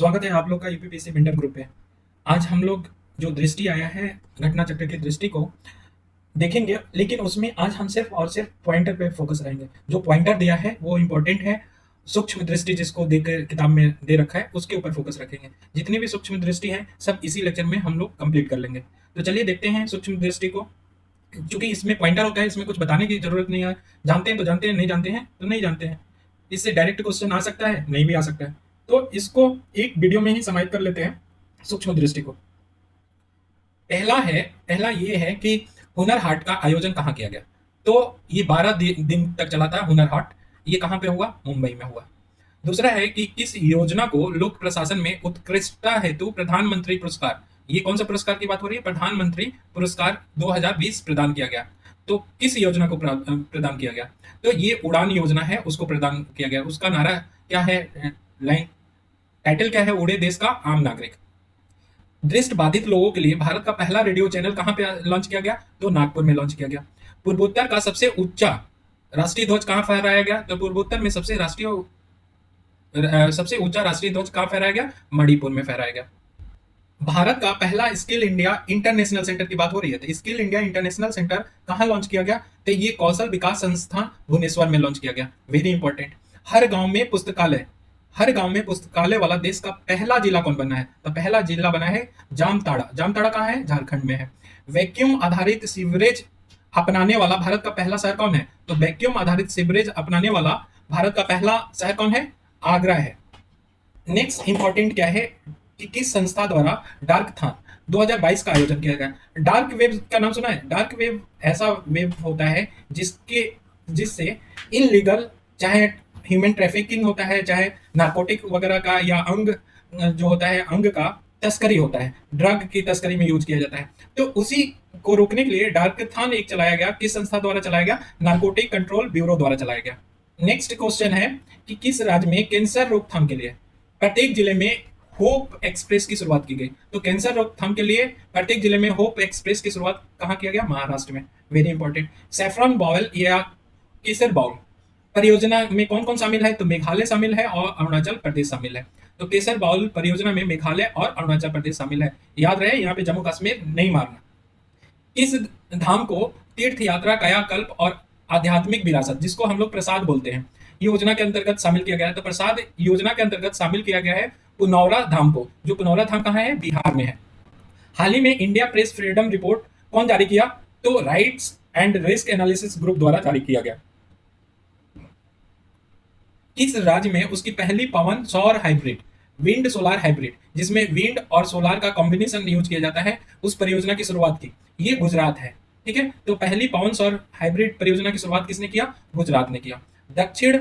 स्वागत है आप लोग का यूपीपीएससी मेंटर ग्रुप पे। आज हम लोग जो दृष्टि आया है घटना चक्र की दृष्टि को देखेंगे, लेकिन उसमें आज हम सिर्फ और सिर्फ पॉइंटर पे फोकस रहेंगे। जो पॉइंटर दिया है वो इंपॉर्टेंट है। सूक्ष्म दृष्टि जिसको देकर किताब में दे रखा है उसके ऊपर फोकस रखेंगे। जितनी भी सूक्ष्म दृष्टि है सब इसी लेक्चर में हम लोग कंप्लीट कर लेंगे। तो चलिए देखते हैं सूक्ष्म दृष्टि को। क्योंकि इसमें पॉइंटर होता है, इसमें कुछ बताने की जरूरत नहीं है। जानते हैं तो जानते हैं, नहीं जानते हैं तो नहीं जानते हैं। इससे डायरेक्ट क्वेश्चन आ सकता है, नहीं भी आ सकता है। तो इसको एक वीडियो में ही समाहित कर लेते हैं सूक्ष्म दृष्टि को। पहला ये है कि हुनर हाट का आयोजन कहाँ किया गया। तो ये 12 दिन तक चला था हुनर हाट। ये कहाँ पे हुआ? मुंबई में हुआ। दूसरा है कि किस योजना को लोक प्रशासन में उत्कृष्टता हेतु प्रधानमंत्री पुरस्कार, ये कौन सा पुरस्कार की बात हो रही है? प्रधानमंत्री पुरस्कार 2020 प्रदान किया गया। तो किस योजना को प्रदान किया गया? तो ये उड़ान योजना है, उसको प्रदान किया गया। उसका नारा क्या है? लाइन टाइटल क्या है? उड़े देश का आम नागरिक। दृष्टि बाधित लोगों के लिए भारत का पहला रेडियो चैनल कहां पे लॉन्च किया गया? तो नागपुर में लॉन्च किया गया। पूर्वोत्तर का सबसे ऊंचा राष्ट्रीय ध्वज कहां फहराया गया? तो पूर्वोत्तर में सबसे ऊंचा राष्ट्रीय ध्वज कहां फहराया गया? मणिपुर में फहराया गया। भारत का पहला स्किल इंडिया इंटरनेशनल सेंटर की बात हो रही है, तो स्किल इंडिया इंटरनेशनल सेंटर कहां लॉन्च किया गया? तो ये कौशल विकास संस्थान भुवनेश्वर में लॉन्च किया गया। Very important. हर गांव में पुस्तकालय वाला देश का पहला जिला कौन बना है? तो पहला जिला बना है जामताड़ा। जामताड़ा कहाँ है? झारखंड में है। वैक्यूम आधारित सीवरेज अपनाने वाला भारत का पहला शहर कौन है? तो वैक्यूम आधारित सीवरेज अपनाने वाला भारत का पहला शहर कौन है? आगरा है। नेक्स्ट इंपॉर्टेंट क्या है कि किस संस्था द्वारा डार्क था 2022 का आयोजन किया गया? डार्क वेब का नाम सुना है? डार्क वेब ऐसा वेब होता है जिससे इनलीगल, चाहे ह्यूमन ट्रैफिकिंग होता है, चाहे नार्कोटिक वगैरह का, या अंग जो होता है अंग का तस्करी होता है, ड्रग की तस्करी में यूज किया जाता है। तो उसी को रोकने के लिए डार्कथॉन एक चलाया गया। किस संस्था द्वारा चलाया गया? नार्कोटिक कंट्रोल ब्यूरो द्वारा चलाया गया। नेक्स्ट क्वेश्चन है कि किस राज्य में कैंसर रोकथाम के लिए प्रत्येक जिले में होप एक्सप्रेस की शुरुआत की गई? तो कैंसर रोकथाम के लिए प्रत्येक जिले में होप एक्सप्रेस की शुरुआत कहाँ किया गया? महाराष्ट्र में। Very important. सैफरन बाउल या केसर बाउल परियोजना में कौन कौन शामिल है? तो मेघालय शामिल है और अरुणाचल प्रदेश शामिल है। तो केसर बाउल परियोजना में मेघालय और अरुणाचल प्रदेश शामिल है। याद रहे, यहाँ पे जम्मू कश्मीर नहीं मारना। इस धाम को तीर्थ यात्रा, कायाकल्प और आध्यात्मिक विरासत, जिसको हम लोग प्रसाद बोलते हैं, योजना के अंतर्गत शामिल किया गया है। तो प्रसाद योजना के अंतर्गत शामिल किया गया है पुनौरा धाम को। जो पुनौरा धाम कहाँ है? बिहार में है। हाल ही में इंडिया प्रेस फ्रीडम रिपोर्ट कौन जारी किया? तो rights and risk analysis group द्वारा जारी किया गया। किस राज्य में उसकी पहली पवन सौर हाइब्रिड, विंड सोलार हाइब्रिड, जिसमें विंड और सोलार का कॉम्बिनेशन यूज किया जाता है, उस परियोजना की शुरुआत की? ये गुजरात है। ठीक है, तो पहली पवन सौर हाइब्रिड परियोजना की शुरुआत किसने किया? गुजरात ने किया। दक्षिण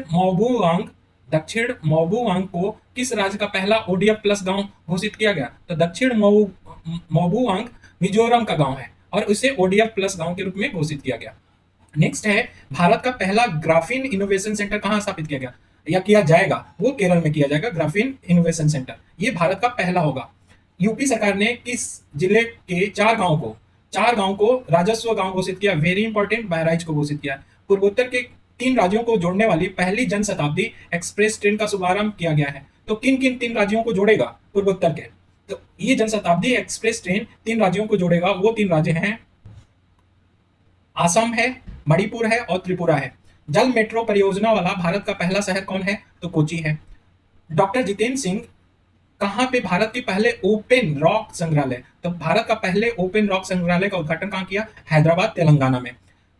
मोबुवांग को किस राज्य का पहला ओडीएफ प्लस गांव घोषित किया गया? तो दक्षिण मोबुवांग मिजोरम का गांव है और उसे ओडीएफ प्लस गांव के रूप में घोषित किया गया। नेक्स्ट है, भारत का पहला ग्राफीन इनोवेशन सेंटर कहां स्थापित किया गया या किया जाएगा? वो केरल में किया जाएगा। ग्राफीन इनोवेशन सेंटर ये भारत का पहला होगा। यूपी सरकार ने किस जिले के चार गांव को राजस्व गांव घोषित किया? वेरी इंपॉर्टेंट, बहराइच को घोषित किया। पूर्वोत्तर के 3 राज्यों को जोड़ने वाली पहली जनशताब्दी एक्सप्रेस ट्रेन का शुभारंभ किया गया है। तो किन किन 3 राज्यों को जोड़ेगा पूर्वोत्तर के? तो ये जनशताब्दी एक्सप्रेस ट्रेन 3 राज्यों को जोड़ेगा। वो 3 राज्य हैं, असम है, मणिपुर है और त्रिपुरा है। जल मेट्रो परियोजना वाला भारत का पहला शहर कौन है? तो कोची है। डॉक्टर जितेंद्र सिंह कहां पे भारत के पहले ओपन रॉक संग्रहालय, तो भारत का पहले ओपन रॉक संग्रहालय का उद्घाटन कहां किया? हैदराबाद, तेलंगाना में।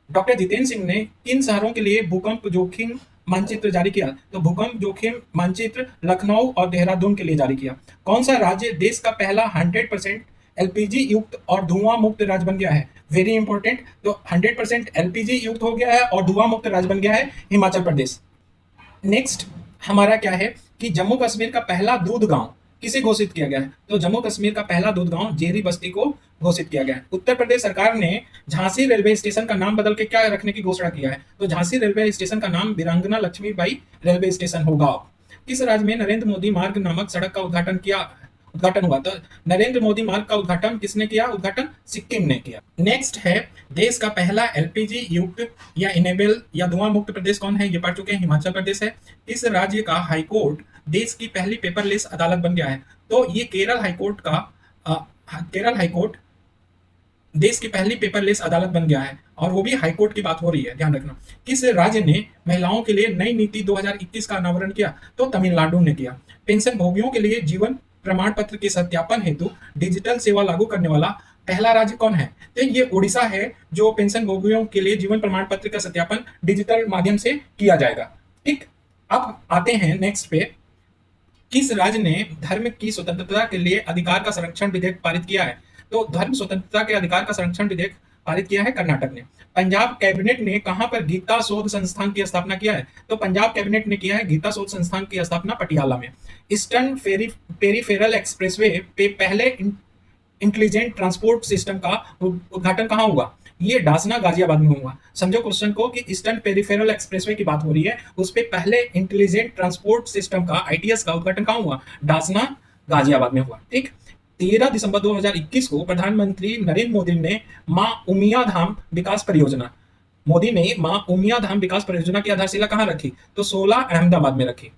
डॉक्टर जितेंद्र सिंह ने किन शहरों के लिए भूकंप जोखिम मानचित्र जारी किया? तो भूकंप जोखिम मानचित्र लखनऊ और देहरादून के लिए जारी किया। कौन सा राज्य देश का पहला 100% एलपीजी युक्त और धुआं मुक्त राज्य बन गया है? Very important. तो 100% एलपीजी युक्त हो गया है और धुआं मुक्त राज्य बन गया है हिमाचल प्रदेश। नेक्स्ट हमारा क्या है कि जम्मू कश्मीर का पहला दूध गांव किसे घोषित किया गया है? तो जम्मू कश्मीर का पहला दूध गांव जेरी बस्ती को घोषित किया गया है। उत्तर प्रदेश सरकार ने झांसी रेलवे स्टेशन का नाम बदल के क्या रखने की घोषणा किया है? तो झांसी रेलवे स्टेशन का नाम वीरांगना लक्ष्मीबाई रेलवे स्टेशन होगा। किस राज्य में नरेंद्र मोदी मार्ग नामक सड़क का उद्घाटन हुआ? तो नरेंद्र मोदी मार्ग का उद्घाटन किसने किया? उद्घाटन सिक्किम ने किया। नेक्स्ट है, देश का पहला एलपीजी युक्त या इनेबल या धुआं मुक्त प्रदेश कौन है? ये पढ़ चुके हैं, हिमाचल प्रदेश है। इस राज्य का हाईकोर्ट देश की पहली पेपरलेस अदालत बन गया है? तो ये केरल हाईकोर्ट का केरल हाईकोर्ट देश की पहली पेपरलेस अदालत बन गया है, और वो भी हाईकोर्ट की बात हो रही है, ध्यान रखना। किस राज्य ने महिलाओं के लिए नई नीति 2021 का अनावरण किया? तो तमिलनाडु ने किया। पेंशन भोगियों के लिए जीवन प्रमाण पत्र के सत्यापन हेतु डिजिटल सेवा लागू करने वाला पहला राज्य कौन है? तो ये उड़ीसा है, जो पेंशन भोगियों के लिए जीवन प्रमाण पत्र का सत्यापन डिजिटल माध्यम से किया जाएगा। ठीक, अब आते हैं नेक्स्ट पे। किस राज्य ने धर्म की स्वतंत्रता के लिए अधिकार का संरक्षण विधेयक पारित किया है? तो धर्म स्वतंत्रता के अधिकार का संरक्षण विधेयक पारित किया है कर्नाटक ने। पंजाब कैबिनेट ने कहां पर गीता शोध संस्थान की स्थापना किया है? तो पंजाब कैबिनेट ने किया है गीता शोध संस्थान की स्थापना पटियाला में। ईस्टर्न पेरीफेरल एक्सप्रेसवे पे पहले इंटेलिजेंट ट्रांसपोर्ट सिस्टम का उद्घाटन कहाँ हुआ? ये डासना गाजियाबाद में हुआ। समझो क्वेश्चन को कि ईस्टर्न पेरिफेरल एक्सप्रेसवे की बात हो रही है, उस पे पहले इंटेलिजेंट ट्रांसपोर्ट सिस्टम का आईटीएस का उद्घाटन कहाँ हुआ? डासना गाजियाबाद में हुआ। ठीक, 13 दिसंबर 2021 को प्रधानमंत्री नरेंद्र मोदी ने मां उमिया धाम विकास परियोजना की आधारशिला कहाँ रखी? तो 16 अहमदाबाद में रखी।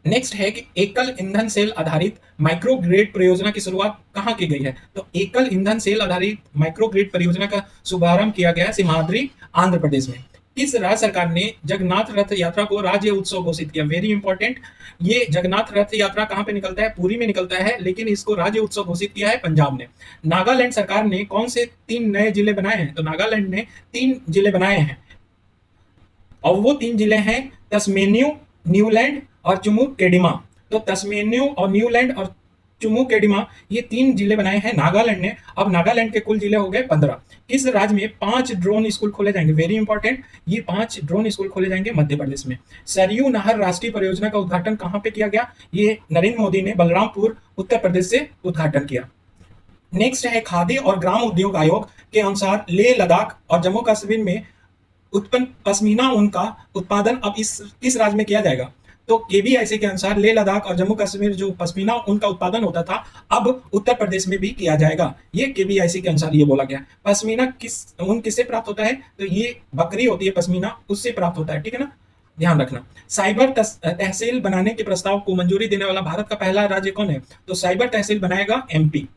नेक्स्ट है कि एकल ईंधन सेल आधारित माइक्रो ग्रिड परियोजना की शुरुआत कहाँ की गई है? तो एकल ईंधन सेल आधारित माइक्रो ग्रिड परियोजना का शुभारंभ किया गया सिमाद्री, आंध्र प्रदेश में। किस राज्य सरकार ने जगन्नाथ रथ यात्रा को राज्य उत्सव घोषित किया? वेरी इंपॉर्टेंट, ये जगन्नाथ रथ यात्रा कहाँ पे निकलता है? पुरी में निकलता है, लेकिन इसको राज्य उत्सव घोषित किया है पंजाब ने। नागालैंड सरकार ने कौन से 3 नए जिले बनाए हैं? तो नागालैंड ने 3 जिले बनाए हैं, और वो 3 जिले हैं तस्मेनियू, न्यूलैंड और चुमू-केडिमा। तो तस्मेनियू और न्यूलैंड और चुमू-केडिमा, ये 3 जिले बनाए हैं नागालैंड ने। अब नागालैंड के कुल जिले हो गए 15। किस राज्य में 5 ड्रोन स्कूल खोले जाएंगे? वेरी इंपॉर्टेंट, ये 5 ड्रोन स्कूल खोले जाएंगे मध्य प्रदेश में। सरयू नहर राष्ट्रीय परियोजना का उद्घाटन कहाँ पे किया गया? ये नरेंद्र मोदी ने बलरामपुर, उत्तर प्रदेश से उद्घाटन किया। नेक्स्ट है खादी और ग्राम उद्योग आयोग के अनुसार लेह लद्दाख और जम्मू कश्मीर में उत्पन्न पश्मीना ऊन का उत्पादन अब इस किस राज्य में किया जाएगा? तो केबीआईसी के अनुसार लेह लद्दाख और जम्मू कश्मीर जो पश्मीना ऊन का उत्पादन होता था, अब उत्तर प्रदेश में भी किया जाएगा। ये केबीआईसी के अनुसार ये बोला गया। पश्मीना ऊन किससे प्राप्त होता है? तो ये बकरी होती है पश्मीना, उससे प्राप्त होता है। ठीक है ना, ध्यान रखना। साइबर तहसील बनाने के प्रस्ताव को मंजूरी देने वाला भारत का पहला राज्य कौन है? तो साइबर तहसील बनाएगा एमपी।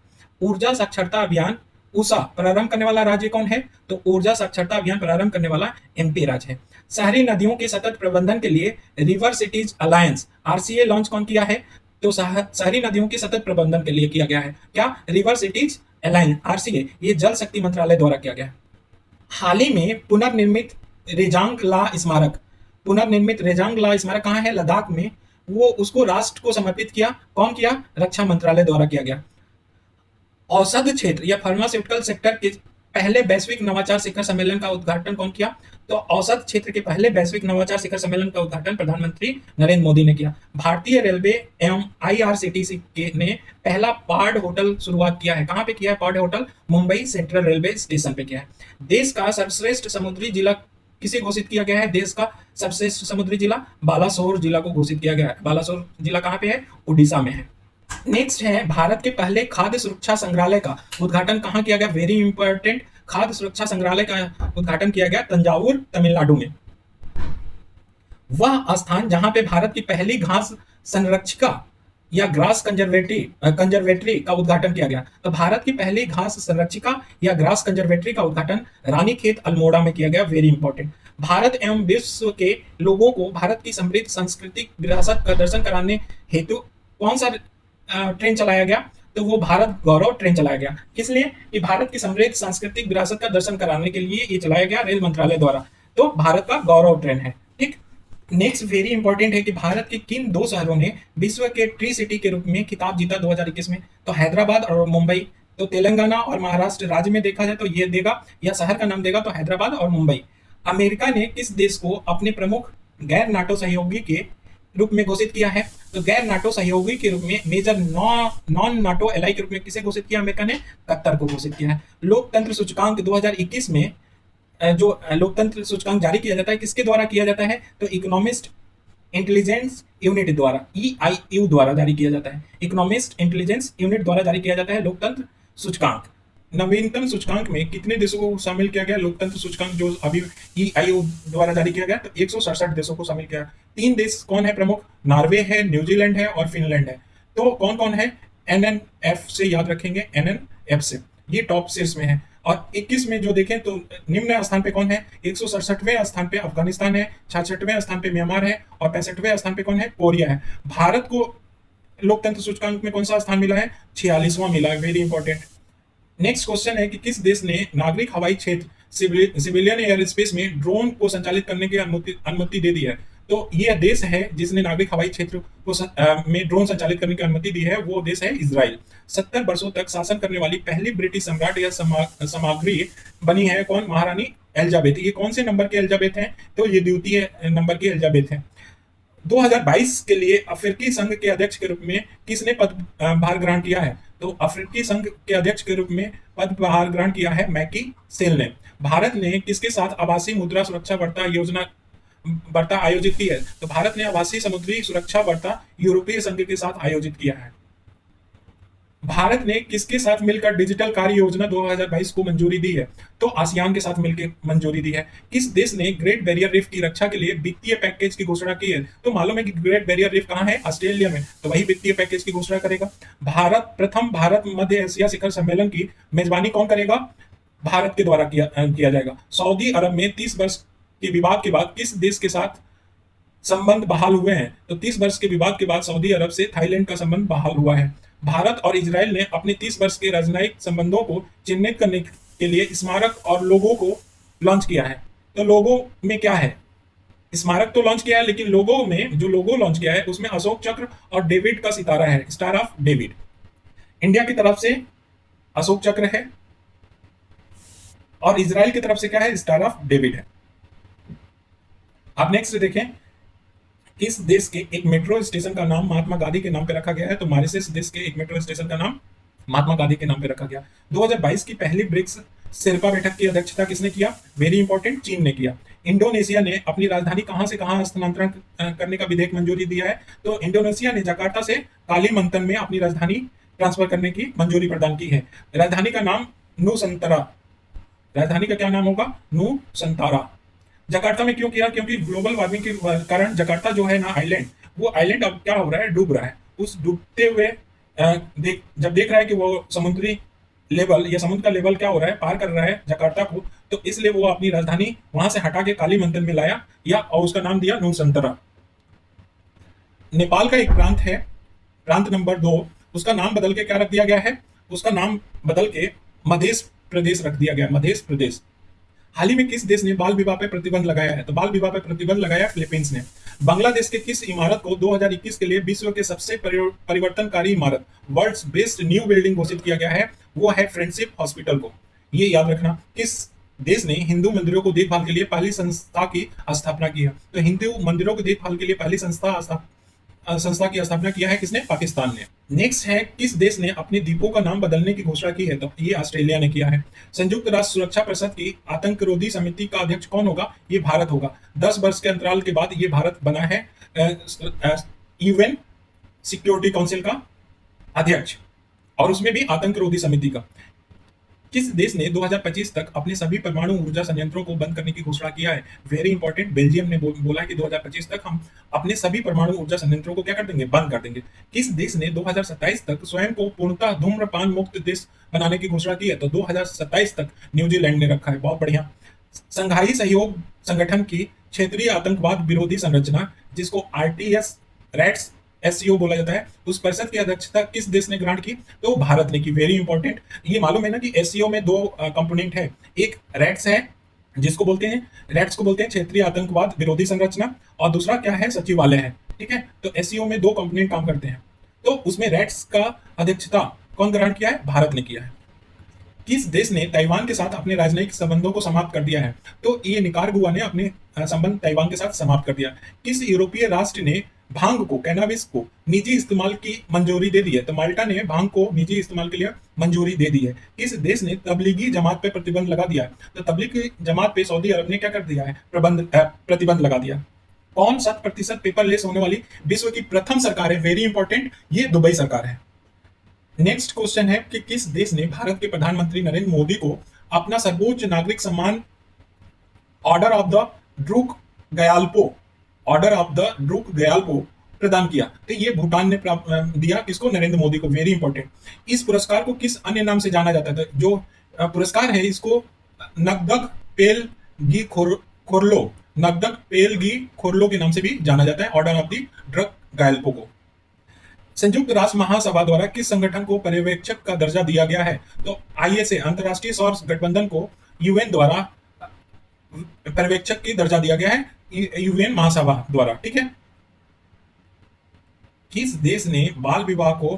ऊर्जा साक्षरता अभियान ऊषा प्रारंभ करने वाला राज्य कौन है? तो ऊर्जा साक्षरता अभियान प्रारंभ करने वाला एमपी राज्य है। शहरी नदियों के सतत प्रबंधन के लिए river cities alliance RCA launch कौन किया है? तो शहरी नदियों के सतत प्रबंधन के लिए किया गया है। क्या? रिवर सिटीज अलायंस आरसीए, ये जल शक्ति मंत्रालय द्वारा किया गया है। हाल ही में पुनर्निर्मित रेजांग ला स्मारक कहाँ है? लद्दाख में। वो उसको राष्ट्र को समर्पित किया, कौन किया? रक्षा मंत्रालय द्वारा किया गया। औषध क्षेत्र या फार्मास्यूटिकल सेक्टर के पहले वैश्विक नवाचार शिखर सम्मेलन का उद्घाटन कौन किया? तो औषध क्षेत्र के पहले वैश्विक नवाचार शिखर सम्मेलन का उद्घाटन प्रधानमंत्री नरेंद्र मोदी ने किया। भारतीय रेलवे एवं आईआरसीटीसी ने पहला पार्ड होटल शुरुआत किया है। कहाँ पे किया है पार्ड hotel? Mumbai central railway station पे किया है। देश का सर्वश्रेष्ठ समुद्री जिला किसे घोषित किया गया है? देश का सर्वश्रेष्ठ समुद्री जिला बालासोर जिला को घोषित किया गया है। बालासोर जिला कहाँ पे है? उड़ीसा में है। नेक्स्ट है भारत के पहले खाद्य सुरक्षा संग्रहालय का उद्घाटन कहाँ किया गया? वेरी इंपॉर्टेंट, खाद्य सुरक्षा संग्रहालय का उद्घाटन किया गया तंजावुर, तमिलनाडु में। वह स्थान जहां पे भारत की पहली घास संरक्षिका या ग्रास कंजर्वेटरी का उद्घाटन किया गया। तो भारत की पहली घास संरक्षिका या ग्रास कंजर्वेटरी का उद्घाटन रानीखेत अल्मोड़ा में किया गया। Very important. भारत एवं विश्व के लोगों को भारत की समृद्ध सांस्कृतिक विरासत का दर्शन कराने हेतु कौन सा ट्रेन चलाया गया? तो वो भारत गौरव ट्रेन चलाया गया। किस लिए? कि भारत की समृद्ध सांस्कृतिक विरासत का दर्शन कराने के लिए ये चलाया गया रेल मंत्रालय द्वारा। तो भारत का गौरव ट्रेन है। ठीक, नेक्स्ट वेरी इंपॉर्टेंट है कि भारत के किन 2 शहरों ने विश्व के ट्री सिटी के रूप में खिताब जीता 2021 में? तो हैदराबाद और मुंबई। तो तेलंगाना और महाराष्ट्र राज्य में देखा जाए तो ये देगा, या शहर का नाम देगा तो हैदराबाद और मुंबई। अमेरिका ने किस देश को अपने प्रमुख गैर नाटो सहयोगी के रूप में घोषित किया है? तो गैर नाटो सहयोगी के रूप में मेजर नॉन नाटो एलाई के रूप में किसे घोषित किया? अमेरिका ने कतर को घोषित किया है। लोकतंत्र सूचकांक 2021 में जो लोकतंत्र सूचकांक जारी किया जाता है किसके द्वारा किया जाता है? तो इकोनॉमिस्ट इंटेलिजेंस यूनिट द्वारा, EIU द्वारा जारी किया जाता है। इकोनॉमिस्ट इंटेलिजेंस यूनिट द्वारा जारी किया जाता है लोकतंत्र सूचकांक। नवीनतम सूचकांक में कितने देशों को शामिल किया गया? लोकतंत्र सूचकांक जो अभी ईआईओ द्वारा जारी किया गया, तो 167 देशों को शामिल किया। 3 देश कौन है प्रमुख? नॉर्वे है, न्यूजीलैंड है और फिनलैंड है। तो कौन कौन है? एनएनएफ से याद रखेंगे, एनएनएफ से, ये टॉप शीर्ष में है। और 21 में जो देखें तो निम्न स्थान पे कौन है? 167वें स्थान पे अफगानिस्तान है, 66वें स्थान पे म्यांमार है और 65वें स्थान पे कौन है? कोरिया है। भारत को लोकतंत्र सूचकांक में कौन सा स्थान मिला है? 46वां मिला है, वेरी इंपॉर्टेंट। नेक्स्ट क्वेश्चन है कि किस देश ने नागरिक हवाई क्षेत्र सिविलियन एयर स्पेस में ड्रोन को संचालित करने की अनुमति दे दी है? तो यह देश है जिसने नागरिक हवाई क्षेत्र को में ड्रोन संचालित करने की अनुमति दी है, वो देश है इजराइल। 70 वर्षों तक शासन करने वाली पहली ब्रिटिश सम्राट या सामग्री बनी है कौन? महारानी एलिजाबेथ। ये कौन से नंबर की एलिजाबेथ है? तो ये द्वितीय नंबर की एलिजाबेथ है। 2022 के लिए अफ्रीकी संघ के अध्यक्ष के रूप में किसने पदभार ग्रहण किया है? तो अफ्रीकी संघ के अध्यक्ष के रूप में पदभार ग्रहण किया है मैकी सेल ने। भारत ने किसके साथ आवासीय मुद्रा सुरक्षा वार्ता आयोजित की है? तो भारत ने आवासीय समुद्री सुरक्षा वार्ता यूरोपीय संघ के साथ आयोजित किया है। भारत ने किसके साथ मिलकर डिजिटल कार्य योजना 2022 को मंजूरी दी है? तो आसियान के साथ मिलकर मंजूरी दी है। किस देश ने ग्रेट बैरियर रीफ की रक्षा के लिए वित्तीय पैकेज की घोषणा की है? तो मालूम है कि ग्रेट बैरियर रीफ कहाँ है? ऑस्ट्रेलिया में, तो वही वित्तीय पैकेज की घोषणा करेगा। भारत मध्य एशिया शिखर सम्मेलन की मेजबानी कौन करेगा? भारत के द्वारा किया जाएगा। सऊदी अरब में 30 वर्ष के विवाद के बाद किस देश के साथ संबंध बहाल हुए हैं? तो 30 वर्ष के विवाद के बाद सऊदी अरब से थाईलैंड का संबंध बहाल हुआ है। भारत और इजराइल ने अपने 30 वर्ष के राजनयिक संबंधों को चिन्हित करने के लिए स्मारक और लोगों को लॉन्च किया है। तो लोगों में क्या है? स्मारक तो लॉन्च किया है, लेकिन लोगों में जो लोगो लॉन्च किया है उसमें अशोक चक्र और डेविड का सितारा है, स्टार ऑफ डेविड। इंडिया की तरफ से अशोक चक्र है और इजराइल की तरफ से क्या है? स्टार ऑफ डेविड है। अब नेक्स्ट देखें, किस देश के एक मेट्रो स्टेशन का नाम महात्मा गांधी के नाम पे रखा गया है? तो मॉरिशस देश के एक मेट्रो स्टेशन का नाम महात्मा गांधी के नाम पे रखा गया। 2022 की पहली ब्रिक्स शेर्पा बैठक की अध्यक्षता किसने किया? वेरी इंपॉर्टेंट, चीन ने किया। इंडोनेशिया ने अपनी राजधानी कहां से कहां स्थानांतरण करने का विधेयक मंजूरी दिया है? तो इंडोनेशिया ने जकार्ता से कालीमंतन में अपनी राजधानी ट्रांसफर करने की मंजूरी प्रदान की है। राजधानी का नाम नुसंतरा, राजधानी का क्या नाम होगा? नुसंतारा। जकार्ता में क्यों किया? क्योंकि ग्लोबल वार्मिंग के कारण जकार्ता जो है ना आइलैंड, वो आइलैंड अब क्या हो रहा है? डूब रहा है। उस डूबते हुए जब देख रहा है कि वो समुद्री लेवल या समुद्र का लेवल क्या हो रहा है, पार कर रहा है जकार्ता को, तो इसलिए वो अपनी राजधानी वहां से हटा के कालीमंतन में लाया या और उसका नाम दिया नुसंतरा। नेपाल का एक प्रांत है, प्रांत नंबर 2, उसका नाम बदल के क्या रख दिया गया है? उसका नाम बदल के मध्य प्रदेश रख दिया गया, मध्य प्रदेश। हाल ही में किस देश ने बाल विवाह पर प्रतिबंध लगाया है? तो बाल विवाह पर प्रतिबंध लगाया फिलीपींस ने। बांग्लादेश के किस इमारत को 2021 के लिए विश्व के सबसे परिवर्तनकारी इमारत, वर्ल्ड्स बेस्ट न्यू बिल्डिंग घोषित किया गया है? वो है फ्रेंडशिप हॉस्पिटल को। ये याद रखना। किस देश ने हिंदू मंदिरों को देखभाल के लिए पहली संस्था की स्थापना की है? तो हिंदू मंदिरों की देखभाल के लिए पहली संस्था की स्थापना किया है किसने? पाकिस्तान ने। नेक्स्ट है, किस देश ने अपने द्वीपों का नाम बदलने की घोषणा की है? तो ये ऑस्ट्रेलिया ने किया है। संयुक्त राष्ट्र सुरक्षा परिषद की आतंकरोधी समिति का अध्यक्ष कौन होगा? ये भारत होगा। 10 वर्ष के अंतराल के बाद ये भारत बना है यूएन सिक्योरिटी काउंसिल का अध्यक्ष, और उसमें भी आतंकरोधी समिति का। किस देश ने 2025 तक अपने सभी परमाणु ऊर्जा संयंत्रों को बंद करने की घोषणा किया है? वेरी इंपॉर्टेंट, बेल्जियम ने बोला है कि 2025 तक हम अपने सभी परमाणु ऊर्जा संयंत्रों को क्या कर देंगे? बंद कर देंगे। किस देश ने 2027 तक स्वयं को पूर्णतः धूम्रपान मुक्त देश बनाने की घोषणा की है? तो 2027 तक न्यूजीलैंड ने रखा है, बहुत बढ़िया। संघाई सहयोग संगठन की क्षेत्रीय आतंकवाद विरोधी संरचना, जिसको आरटीएस रैट्स एससीओ बोला जाता है, उस परिषद की अध्यक्षता किस देश ने ग्रहण की? तो भारत ने की। Very important. ये मालूम है ना कि एससीओ में 2 कंपोनेंट है, एक रैट्स है जिसको बोलते हैं, रैट्स को बोलते हैं क्षेत्रीय आतंकवाद विरोधी संरचना, और दूसरा क्या है? सचिवालय है। ठीक है, तो एससीओ में 2 कंपोनेंट काम करते हैं। तो उसमें रैट्स का अध्यक्षता कौन ग्रहण किया है? भारत ने किया है। किस देश ने ताइवान के साथ अपने राजनयिक संबंधों को समाप्त कर दिया है? तो ये निकारागुआ ने अपने संबंध ताइवान के साथ समाप्त कर दिया। किस यूरोपीय राष्ट्र ने भांग को, कैनाबिस को निजी इस्तेमाल की मंजूरी दे दी है? तो माल्टा ने भांग को निजी इस्तेमाल के लिए मंजूरी दे दी है। किस देश ने तबलीगी जमात पे प्रतिबंध लगा दिया है? तो तबलीगी जमात पे सऊदी अरब ने क्या कर दिया है? प्रतिबंध लगा दिया। कौन 7% पेपरलेस होने वाली विश्व की प्रथम सरकार है? वेरी इंपॉर्टेंट, ये दुबई सरकार है। नेक्स्ट क्वेश्चन है कि किस देश ने भारत के प्रधानमंत्री नरेंद्र मोदी को अपना सर्वोच्च नागरिक सम्मान order of the Druk Gyalpo order of the Druk Gyalpo प्रदान किया? तो ये भूटान ने दिया किसको? नरेंद्र मोदी को। Very important. इस पुरस्कार को किस अन्य नाम से जाना जाता था? जो पुरस्कार है इसको नगदक पेल गी खोरलो, नगदक पेल गी खोरलो के नाम से भी जाना जाता है, ऑर्डर ऑफ द ड्रग गायल्पो को। संयुक्त राष्ट्र महासभा द्वारा किस संगठन को पर्यवेक्षक का दर्जा दिया गया है? तो आईएसए, अंतरराष्ट्रीय सौर गठबंधन को यूएन द्वारा पर्यवेक्षक की दर्जा दिया गया है, यूएन महासभा द्वारा। ठीक है। किस देश ने बाल विवाह को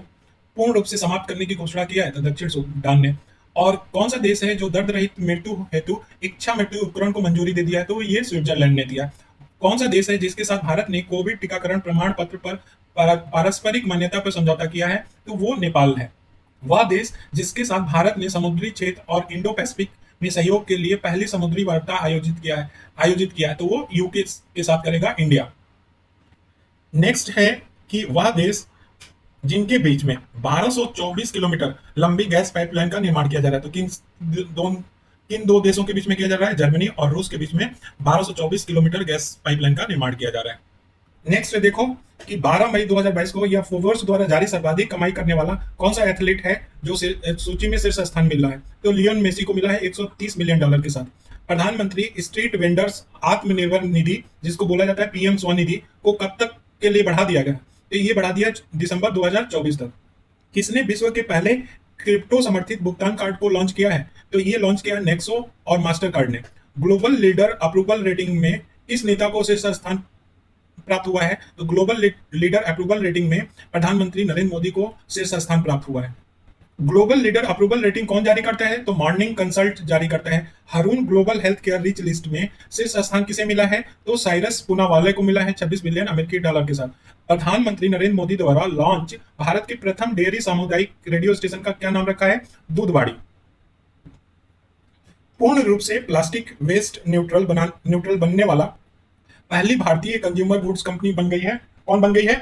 पूर्ण रूप से समाप्त करने की घोषणा किया है? तो दक्षिण सूडान ने। और कौन सा देश है जो दर्द रहित मृत्यु हेतु इच्छा मृत्यु उपकरण को मंजूरी दे दिया है? तो ये स्विट्जरलैंड ने दिया। कौन सा देश है जिसके साथ भारत ने कोविड टीकाकरण प्रमाण पत्र पर पारस्परिक मान्यता पर समझौता किया है? तो वो नेपाल है। वह देश जिसके साथ भारत ने समुद्री क्षेत्र और इंडो पैसिफिक में सहयोग के लिए पहली समुद्री वार्ता आयोजित किया है, तो वो यूके के साथ करेगा, इंडिया। नेक्स्ट है कि वह देश जिनके बीच में 1224 किलोमीटर लंबी गैस पाइपलाइन का निर्माण किया जा रहा है, तो किन दो देशों के बीच में किया जा रहा है? जर्मनी और रूस के बीच में 1224 किलोमीटर गैस पाइपलाइन का निर्माण किया जा रहा है। नेक्स्ट देखो कि 12 मई 2022 को यह फोर्ब्स द्वारा जारी सर्वाधिक कमाई करने वाला कौन सा एथलीट है जो सूची में शीर्ष स्थान मिल रहा है? तो लियोन मेसी को मिला है $130 मिलियन के साथ। प्रधानमंत्री स्ट्रीट वेंडर्स आत्मनिर्भर निधि, जिसको बोला जाता है पीएम स्वनिधि, को कब तक के लिए बढ़ा दिया गया? तो ये बढ़ा दिया दिसंबर 2024 तक। किसने विश्व के पहले क्रिप्टो समर्थित भुगतान कार्ड को लॉन्च किया है? तो ये लॉन्च किया नेक्सो और मास्टर कार्ड ने। ग्लोबल लीडर अप्रूवल रेटिंग में किस नेता को शीर्ष स्थान प्राप्त हुआ है? तो ग्लोबल लीडर अप्रूवल रेटिंग में प्रधानमंत्री नरेंद्र मोदी को शीर्ष स्थान प्राप्त हुआ है। ग्लोबल लीडर अप्रूवल रेटिंग कौन जारी करता है? तो मॉर्निंग कंसल्ट जारी करता है। Hurun global health care rich list में शीर्ष स्थान किसे मिला है? तो साइरस पूनावाले को मिला है $26 बिलियन अमेरिकी डॉलर के साथ। प्रधानमंत्री नरेंद्र मोदी द्वारा लॉन्च भारत के प्रथम डेयरी सामुदायिक रेडियो स्टेशन का क्या नाम रखा है? दूधवाड़ी। पूर्ण रूप से प्लास्टिक वेस्ट न्यूट्रल बनने वाला पहली भारतीय कंज्यूमर गुड्स कंपनी बन गई है। कौन बन गई है?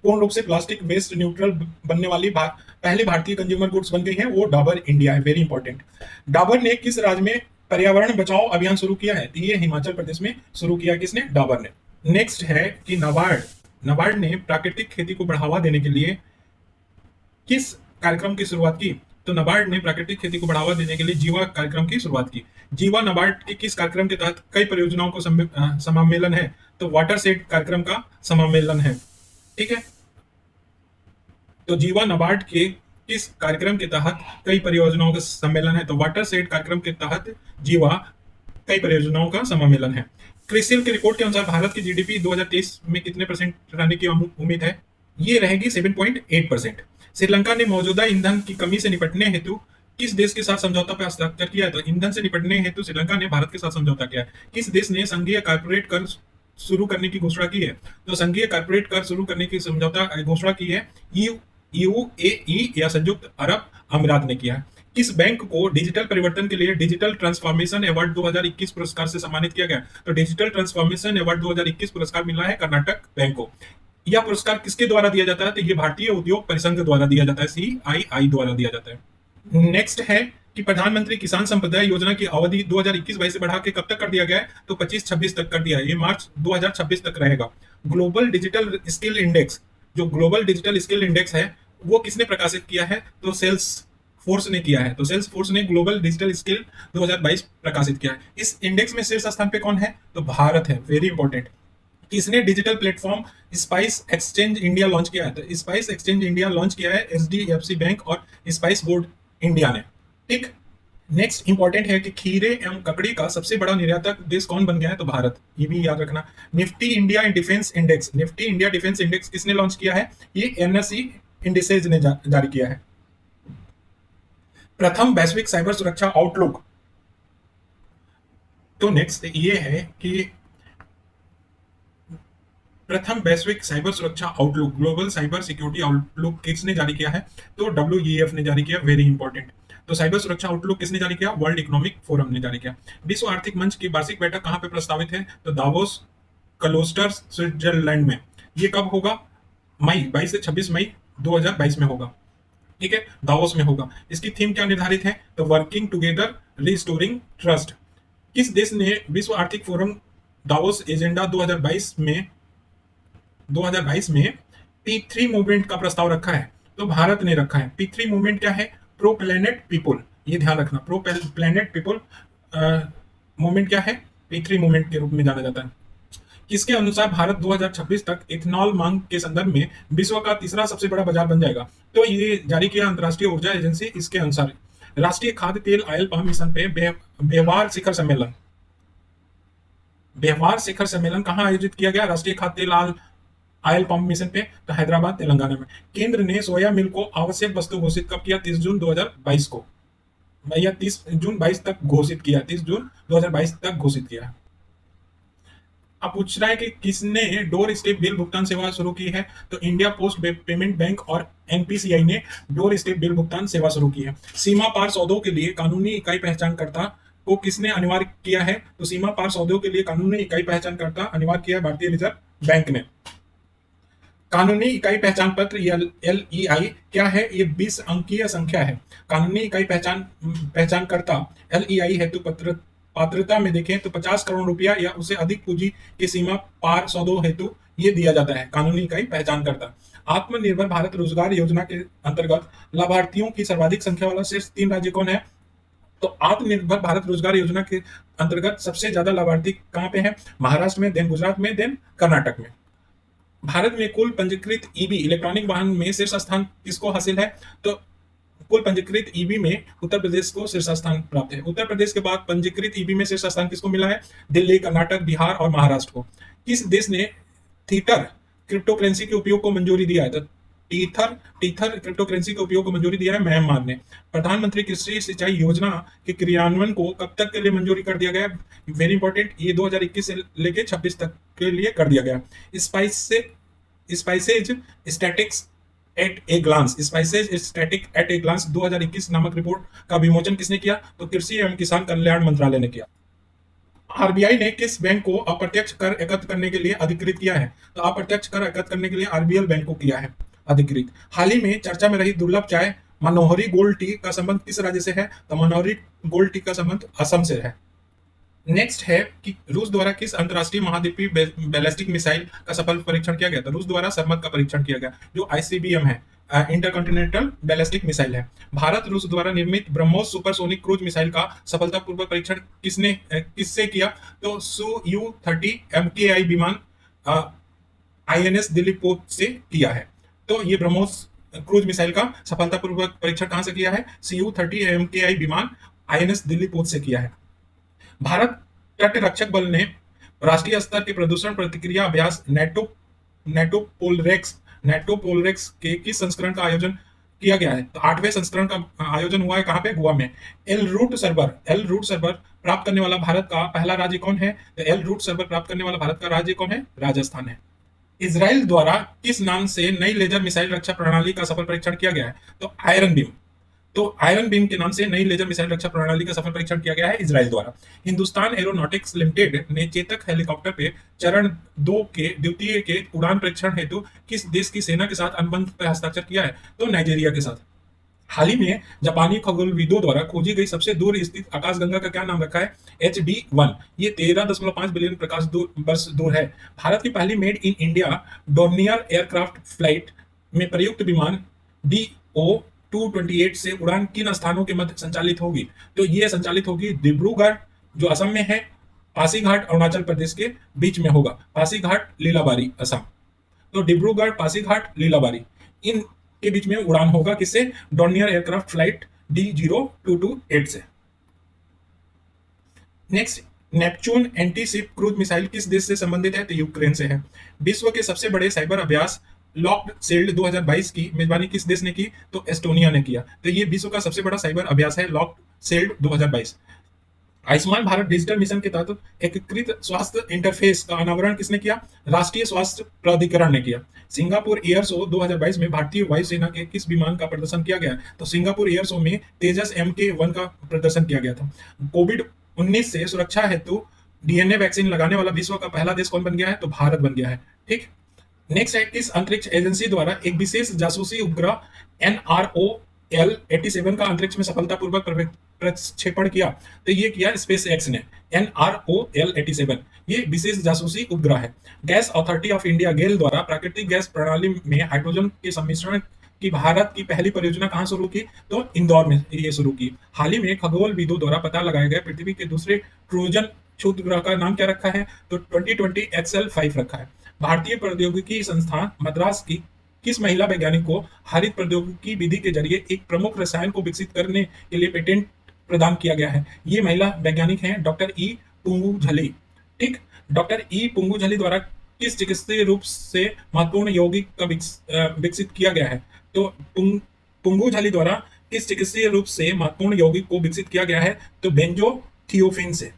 पूर्ण रूप से प्लास्टिक वेस्ट न्यूट्रल बनने वाली पहली भारतीय कंज्यूमर गुड्स बन गई है, वो डाबर इंडिया है। Very important. डाबर ने किस राज्य में पर्यावरण बचाओ अभियान शुरू किया है? तो ये हिमाचल प्रदेश में शुरू किया। किसने? डाबर ने। नेक्स्ट है कि नाबार्ड ने प्राकृतिक खेती को बढ़ावा देने के लिए किस कार्यक्रम की शुरुआत की? तो नाबार्ड ने प्राकृतिक खेती को बढ़ावा देने के लिए जीवा कार्यक्रम की शुरुआत की। जीवा नाबार्ड के किस कार्यक्रम के तहत कई परियोजनाओं को समामेलन है? तो वाटर सेट कार्यक्रम का समामेलन है। ठीक है। तो जीवा नाबार्ड के किस कार्यक्रम के तहत कई परियोजनाओं का सम्मेलन है? तो वाटर सेट कार्यक्रम के तहत जीवा कई परियोजनाओं का समामेलन है। क्रिसिल की रिपोर्ट के अनुसार भारत की जीडीपी 2023 में कितने परसेंट रहने की उम्मीद है? ये रहेगी 7.8%। श्रीलंका ने मौजूदा ईंधन की कमी से निपटने हेतु किस देश के साथ समझौता पर हस्ताक्षर किया है? तो ईंधन से निपटने हेतु श्रीलंका ने भारत के साथ समझौता किया है। किस देश ने संघीय कॉर्पोरेट कर शुरू करने की घोषणा की है? तो संघीय कॉर्पोरेट कर शुरू करने की समझौता घोषणा की है यूएई या संयुक्त अरब अमीरात ने किया है। किस बैंक को डिजिटल परिवर्तन के लिए डिजिटल ट्रांसफॉर्मेशन अवार्ड 2021 पुरस्कार से सम्मानित किया गया? तो डिजिटल ट्रांसफॉर्मेशन अवार्ड 2021 पुरस्कार मिला है कर्नाटक बैंक को। यह पुरस्कार किसके द्वारा दिया जाता है? तो ये भारतीय उद्योग परिसंघ द्वारा दिया जाता है, CII द्वारा दिया जाता है। नेक्स्ट है कि प्रधानमंत्री किसान संपदा योजना की अवधि 2021-22 से बढ़ा के कब तक कर दिया गया है? तो 25-26 तक कर दिया है। ये मार्च 2026 तक रहेगा। ग्लोबल डिजिटल स्किल इंडेक्स, जो ग्लोबल डिजिटल स्किल इंडेक्स है, वो किसने प्रकाशित किया है? तो सेल्स फोर्स ने किया है। तो सेल्स फोर्स ने ग्लोबल डिजिटल स्किल 2022 प्रकाशित किया है। इस इंडेक्स में शीर्ष स्थान पे कौन है? तो भारत है। Very important. किसने digital platform spice exchange India launch किया है? तो स्पाइस एक्सचेंज इंडिया लॉन्च किया है HDFC बैंक और स्पाइस बोर्ड इंडिया ने। ठीक। नेक्स्ट इंपॉर्टेंट है कि खीरे एवं ककड़ी का सबसे बड़ा निर्यातक देश कौन बन गया है? तो भारत। ये भी याद रखना। निफ्टी इंडिया डिफेंस इंडेक्स किसने लॉन्च किया है? ये NSE इंडिसेज ने जारी किया है। प्रथम वैश्विक साइबर सुरक्षा आउटलुक। तो नेक्स्ट ये है कि प्रथम वैश्विक साइबर सुरक्षा outlook, global cyber security outlook किसने जारी किया है? तो WEF ने जारी किया। Very important. तो साइबर सुरक्षा आउटलुक किसने जारी किया? वर्ल्ड इकोनॉमिक फोरम ने जारी किया। विश्व आर्थिक मंच की वार्षिक बैठक कहां पे प्रस्तावित है? तो दावोस क्लोस्टर्स स्विट्जरलैंड में। ये कब होगा? मई 22 से 26 मई 2022 में होगा। ठीक है, दावोस में होगा। इसकी थीम क्या निर्धारित है? तो वर्किंग टुगेदर रिस्टोरिंग ट्रस्ट। किस देश ने विश्व आर्थिक फोरम दावोस एजेंडा 2022 में P3 मूवमेंट का प्रस्ताव रखा है? तो भारत ने रखा है। P3 मूवमेंट क्या है? प्रो प्लेनेट पीपल, ये ध्यान रखना, प्रो प्लेनेट पीपल मूवमेंट क्या है? P3 मूवमेंट के रूप में जाना जाता है। किसके अनुसार भारत 2026 तक इथेनॉल मांग के संदर्भ में विश्व का तीसरा सबसे बड़ा बाजार बन जाएगा? तो ये जारी किया अंतर्राष्ट्रीय ऊर्जा एजेंसी इसके अनुसार। राष्ट्रीय खाद्य तेल ऑयल पाम मिशन पे व्यवहार शिखर सम्मेलन, व्यवहार शिखर सम्मेलन कहाँ आयोजित किया गया? राष्ट्रीय खाद्य तेल ऑयल पंप मिशन पे, तो हैदराबाद तेलंगाना में। केंद्र ने सोया मिल्क को आवश्यक वस्तु घोषित कब किया? 30 जून 2022 को, भैया 30 जून 22 तक घोषित किया, 30 जून 2022 तक घोषित किया। अब पूछ रहा है कि किसने डोर स्टेप बिल भुगतान सेवा शुरू की है? तो इंडिया पोस्ट पेमेंट बैंक और एनपीसीआई ने डोर स्टेप बिल भुगतान सेवा शुरू की है। सीमा पार सौदों के लिए कानूनी इकाई पहचानकर्ता को किसने अनिवार्य किया है? तो सीमा पार सौदों के लिए कानूनी इकाई पहचानकर्ता अनिवार्य किया है भारतीय रिजर्व बैंक ने। कानूनी इकाई पहचान पत्र LEI क्या है? ये 20 अंकीय संख्या है। कानूनी इकाई पहचानकर्ता LEI हेतु पात्रता में देखें तो 50 करोड़ रुपया या उससे अधिक पूंजी की सीमा पार सौदों हेतु ये दिया जाता है, कानूनी इकाई पहचानकर्ता। आत्मनिर्भर भारत रोजगार योजना के अंतर्गत लाभार्थियों की सर्वाधिक संख्या वाला शीर्ष 3 राज्य कौन है? तो आत्मनिर्भर भारत रोजगार योजना के अंतर्गत सबसे ज्यादा लाभार्थी कहाँ पे है? महाराष्ट्र में, देन गुजरात में, देन कर्नाटक में। भारत में कुल पंजीकृत ईवी इलेक्ट्रॉनिक वाहन में शीर्ष स्थान किसको हासिल है? तो कुल पंजीकृत ईवी में उत्तर प्रदेश को शीर्ष स्थान प्राप्त है। उत्तर प्रदेश के बाद पंजीकृत ईवी में शीर्ष स्थान किसको मिला है? दिल्ली, कर्नाटक, बिहार और महाराष्ट्र को। किस देश ने थीटर क्रिप्टो करेंसी के उपयोग को मंजूरी दिया है? तो टीथर क्रिप्टो करेंसी के उपयोग को मंजूरी दिया है म्यांमार ने। प्रधानमंत्री कृषि सिंचाई योजना के क्रियान्वयन को कब तक के लिए मंजूरी कर दिया गया? वेरी इंपॉर्टेंट, ये 2021 से लेके 26 तक के लिए कर दिया गया। Spices statistics at a glance, spices statistics at a glance 2021 नामक रिपोर्ट का विमोचन किसने किया? तो कृषि एवं किसान कल्याण मंत्रालय ने किया। आरबीआई ने किस बैंक को अप्रत्यक्ष कर एकत्र करने के लिए अधिकृत किया है? तो अप्रत्यक्ष कर एकत्र करने के लिए आरबीएल बैंक को किया है अधिकृत। हाल ही में चर्चा में रही दुर्लभ चाय मनोहरी गोल्ड टी का संबंध किस राज्य से है? तो मनोहरी गोल्ड टी का संबंध असम से है। नेक्स्ट है कि रूस द्वारा किस अंतरराष्ट्रीय महाद्वीपीय बैलिस्टिक मिसाइल का सफल परीक्षण किया गया? तो रूस द्वारा सरमत का परीक्षण किया गया, जो आईसीबीएम है, इंटरकॉन्टिनेंटल बैलिस्टिक मिसाइल है। भारत रूस द्वारा निर्मित ब्रह्मोस सुपरसोनिक क्रूज मिसाइल का सफलतापूर्वक परीक्षण किससे किया? तो Su-30 MKI विमान INS दिल्ली पोत से किया है। तो ये ब्रह्मोस क्रूज मिसाइल का सफलतापूर्वक परीक्षण कहां से किया है? Su-30 MKI विमान INS दिल्ली पोत से किया है। भारत तट रक्षक बल ने राष्ट्रीय स्तर के प्रदूषण प्रतिक्रिया अभ्यास नेटो पोलरेक्स के किस संस्करण का आयोजन किया गया है? तो 8वें संस्करण का आयोजन हुआ है कहां पे? गोवा में। एल रूट सर्वर प्राप्त करने वाला भारत का पहला राज्य कौन है? तो एल रूट सर्वर प्राप्त करने वाला भारत का राज्य कौन है? राजस्थान है। इजराइल द्वारा किस नाम से नई लेजर मिसाइल रक्षा प्रणाली का सफल परीक्षण किया गया है? तो आयरन बीम। तो आयरन बीम के नाम से नई लेजर मिसाइल रक्षा प्रणाली का सफल परीक्षण किया गया है इजराइल द्वारा। हिंदुस्तान एरोनॉटिक्स लिमिटेड ने चेतक हेलीकॉप्टर पे चरण 2 के द्वितीय के उड़ान परीक्षण हेतु किस देश की सेना के साथ अनुबंध पर हस्ताक्षर किया है? तो नाइजीरिया के साथ। हाल ही में जापानी खगोलविदों द्वारा खोजी गई सबसे दूर स्थित आकाशगंगा का क्या नाम रखा है? HD1। ये 13.5 बिलियन प्रकाश वर्ष दूर है। भारत की पहली made in India Dornier aircraft flight में प्रयुक्त विमान DO-228 से उड़ान किन स्थानों के मध्य संचालित होगी? तो ये संचालित होगी डिब्रूगढ़, जो असम में है, पासीघाट अरुणाचल प्रदेश के बीच में होगा, पासीघाट लीलाबारी असम। तो डिब्रूगढ़, पासीघाट, लीलाबारी, इन के बीच में उड़ान होगा किससे? डोर्नियर एयरक्राफ्ट फ्लाइट D0228 से। Next, Neptune anti ship cruise missile किस देश से संबंधित है? तो यूक्रेन से है। विश्व के सबसे बड़े साइबर अभ्यास लॉक्ड शील्ड 2022 की मेजबानी किस देश ने की? तो एस्टोनिया ने किया। तो ये विश्व का सबसे बड़ा साइबर अभ्यास है locked shield 2022। Ayushman Bharat digital mission के तहत एकीकृत स्वास्थ्य इंटरफेस का अनावरण किसने किया? राष्ट्रीय स्वास्थ्य प्राधिकरण ने किया। सिंगापुर एयर शो 2022 में भारतीय वायुसेना के किस विमान का प्रदर्शन किया गया? तो सिंगापुर एयर शो में तेजस MK1 का प्रदर्शन किया गया था। कोविड-19 से सुरक्षा हेतु DNA वैक्सीन लगाने वाला विश्व का पहला देश कौन बन गया है? तो भारत बन गया है। ठीक। नेक्स्ट है, किस अंतरिक्ष एजेंसी द्वारा एक विशेष जासूसी उपग्रह NRO L-87 का अंतरिक्ष में सफलतापूर्वक प्रक्षेपण किया, तो ये किया स्पेस एक्स ने। NRO-L-87 ये विशेष जासूसी उपग्रह है। गैस अथॉरिटी ऑफ इंडिया गेल द्वारा प्राकृतिक गैस प्रणाली में हाइड्रोजन के सम्मिश्रण की भारत की पहली परियोजना कहाँ शुरू की? तो इंदौर में ये शुरू की। हाल ही में खगोलविदों द्वारा पता लगाए गए पृथ्वी के दूसरे ट्रोजन क्षुद्र ग्रह का नाम क्या रखा है? तो 2020 XL5 रखा है। भारतीय प्रौद्योगिकी संस्थान मद्रास की किस महिला वैज्ञानिक को हरित प्रौद्योगिकी विधि के जरिए एक प्रमुख रसायन को विकसित करने के लिए पेटेंट प्रदान किया गया है? ये महिला वैज्ञानिक हैं डॉक्टर ई पुंगुझली। ठीक, डॉक्टर ई पुंगुझली द्वारा किस चिकित्सीय रूप से महत्वपूर्ण यौगिक का विकसित किया गया है? तो पुंगुझली द्वारा किस चिकित्सीय रूप से महत्वपूर्ण यौगिक को विकसित किया गया है? तो बेंजोथियोफिन से।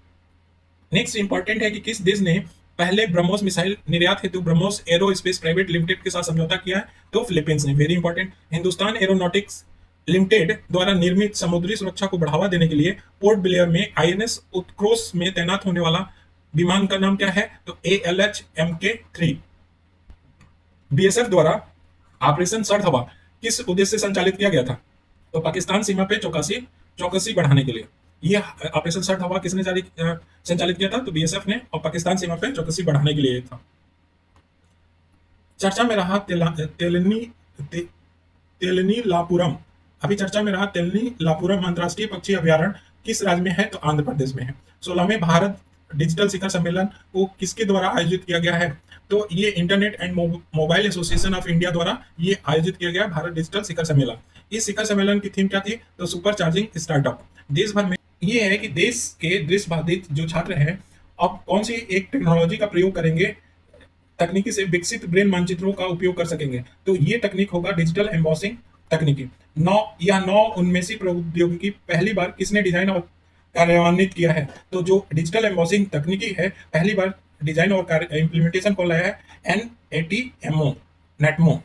नेक्स्ट इंपॉर्टेंट है कि किस देश ने पहले ब्रह्मोस मिसाइल निर्यात हेतु ब्रह्मोस एरोस्पेस प्राइवेट लिमिटेड के साथ समझौता किया है? तो फिलीपींस ने। Very important. Hindustan aeronautics limited द्वारा निर्मित समुद्री सुरक्षा को बढ़ावा देने के लिए पोर्ट ब्लेयर में INS उत्क्रोश में तैनात होने वाला विमान का नाम क्या है? तो ALH MK3। BSF द्वारा ऑपरेशन सर्द हवा किस उद्देश्य से संचालित किया गया था? तो पाकिस्तान सीमा पे चौकसी बढ़ाने के लिए। ये ऑपरेशन सर्द हवा किसने संचालित किया था? तो BSF ने, और पाकिस्तान सीमा पे चौकसी बढ़ाने के लिए था। चर्चा में रहा तेलनीलापुरम। अभी चर्चा में रहा तेलनीलापुरम अंतर्राष्ट्रीय पक्षी अभ्यारण्य किस राज्य में है? तो आंध्र प्रदेश में है। 16वें भारत डिजिटल शिखर सम्मेलन को किसके द्वारा आयोजित किया गया है? तो ये internet and mobile association of India द्वारा ये आयोजित किया गया भारत डिजिटल शिखर सम्मेलन। इस शिखर सम्मेलन की थीम क्या थी? तो सुपर चार्जिंग स्टार्टअप। देश भर में ये है कि देश के दृष्टिबाधित जो छात्र हैं अब कौन सी एक टेक्नोलॉजी का प्रयोग करेंगे, तकनीकी से विकसित ब्रेन मानचित्रों का उपयोग कर सकेंगे। तो ये तकनीक होगा डिजिटल एम्बॉसिंग तकनीकी। नौ उनमें प्रौद्योगिकी पहली बार किसने डिजाइन और कार्यान्वित किया है? तो जो डिजिटल एम्बॉसिंग तकनीकी है पहली बार डिजाइन और इंप्लीमेंटेशन को लाया है NATMO नेटमो।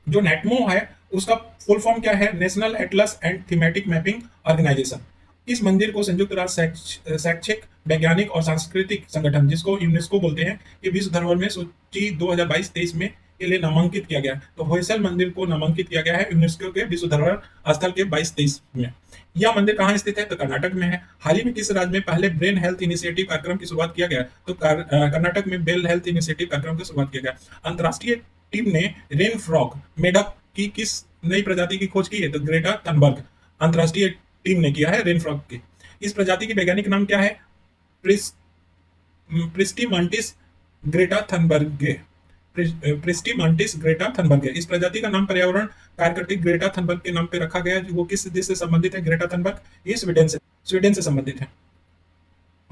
जो नेटमो है उसका फुल फॉर्म क्या है? National Atlas and Thematic Mapping Organisation. इस मंदिर को संयुक्त राष्ट्र शैक्षिक वैज्ञानिक और सांस्कृतिक संगठन, जिसको यूनेस्को बोलते हैं, कि विश्व धरोहर में सूची 2022-23 में के लिए नामांकित किया गया। तो होयसल मंदिर को नामांकित किया गया है यूनेस्को के विश्व धरोहर स्थल के 22-23 में। यह मंदिर कहाँ स्थित है? तो कर्नाटक में है। हाल ही में किस राज्य में पहले ब्रेन हेल्थ इनिशिएटिव कार्यक्रम की शुरुआत किया गया? तो कर्नाटक में ब्रेन हेल्थ इनिशिएटिव कार्यक्रम की शुरुआत किया गया। अंतर्राष्ट्रीय टीम ने रेन फ्रॉग मेढक की किस नई प्रजाति की खोज की है? तो ग्रेटा थनबर्ग अंतर्राष्ट्रीय टीम ने किया है रेन फ्रॉग की। इस प्रजाति की वैज्ञानिक नाम क्या है? प्रिस्टीमांटिस ग्रेटा थनबर्गे। प्रिस्टीमांटिस ग्रेटा थनबर्गे। इस प्रजाति का नाम पर्यावरण कार्यकर्त्री ग्रेटा थनबर्ग के नाम पे रखा गया है। वो किस देश से संबंधित है? ग्रेटा थनबर्ग ये स्वीडन से संबंधित है।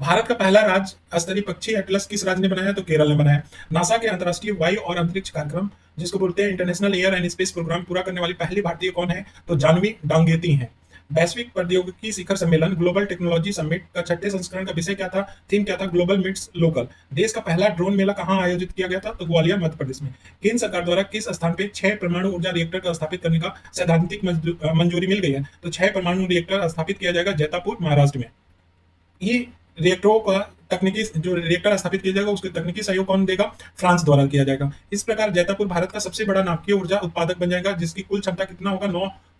भारत का पहला राज्य स्तरीय पक्षी एटलस किस राज्य ने बनाया? तो केरल ने बनाया। नासा के अंतर्राष्ट्रीय वायु और अंतरिक्ष कार्यक्रम, जिसको बोलते हैं International Air and Space Programme, पूरा करने वाली पहली भारतीय कौन है? तो जानवी डांगेती हैं। वैश्विक प्रौद्योगिकी शिखर सम्मेलन ग्लोबल टेक्नोलॉजी समिट का 6ठे संस्करण का विषय क्या था? थीम क्या था? Global meets local. देश का पहला ड्रोन मेला कहाँ आयोजित किया गया था? तो ग्वालियर मध्य प्रदेश में। केंद्र सरकार द्वारा किस स्थान पे 6 परमाणु ऊर्जा रिएक्टर का स्थापित करने का सैद्धांतिक मंजूरी मिल गई है? तो 6 परमाणु रिएक्टर स्थापित किया जाएगा जैतापुर महाराष्ट्र में। ये रिएक्टरों का तकनीकी जो रिएक्टर स्थापित किया जाएगा उसके तकनीकी सहयोग कौन देगा? फ्रांस द्वारा किया जाएगा। इस प्रकार जैतापुर भारत का सबसे बड़ा नाभिकीय ऊर्जा उत्पादक बन जाएगा, जिसकी कुल क्षमता कितना होगा?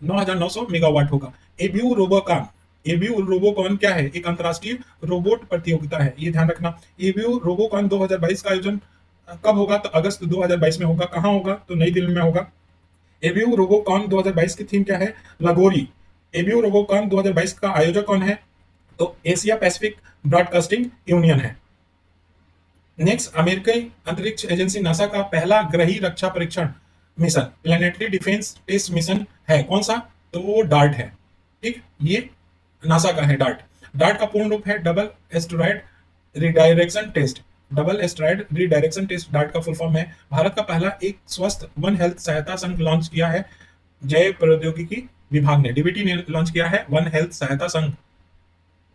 9,900 मेगावाट होगा। एबीयू रोबोकॉन क्या है? एक अंतरराष्ट्रीय रोबोट प्रतियोगिता है, ये ध्यान रखना। एबीयू रोबोकॉन 2022 का आयोजन कब होगा? तो अगस्त 2022 में होगा। कहाँ होगा? तो नई दिल्ली में होगा। एबीयू रोबोकॉन 2022 की थीम क्या है? लगोरी। एबीयू रोबोकॉन 2022 का आयोजक कौन है? तो एशिया पैसिफिक ब्रॉडकास्टिंग यूनियन है। नेक्स्ट, अमेरिकी अंतरिक्ष एजेंसी नासा का पहला ग्रही रक्षा परीक्षण mission planetary defence test mission है, कौन सा? तो वो डार्ट है। ठीक, ये नासा का है डार्ट। डार्ट का पूर्ण रूप है double asteroid redirection test. Double asteroid redirection test DART का फुल फॉर्म है। भारत का पहला एक स्वस्थ वन हेल्थ सहायता संघ लॉन्च किया है जय प्रौद्योगिकी विभाग ने, डीबीटी ने लॉन्च किया है वन हेल्थ सहायता संघ।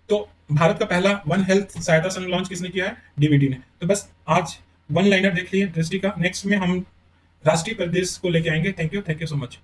तो भारत का पहला वन हेल्थ सहायता संघ लॉन्च किसने किया है? डीबीटी ने। तो बस आज वन लाइनर देख लिए दृष्टि का। नेक्स्ट में हम राष्ट्रीय प्रदेश को लेके आएंगे। Thank you so much.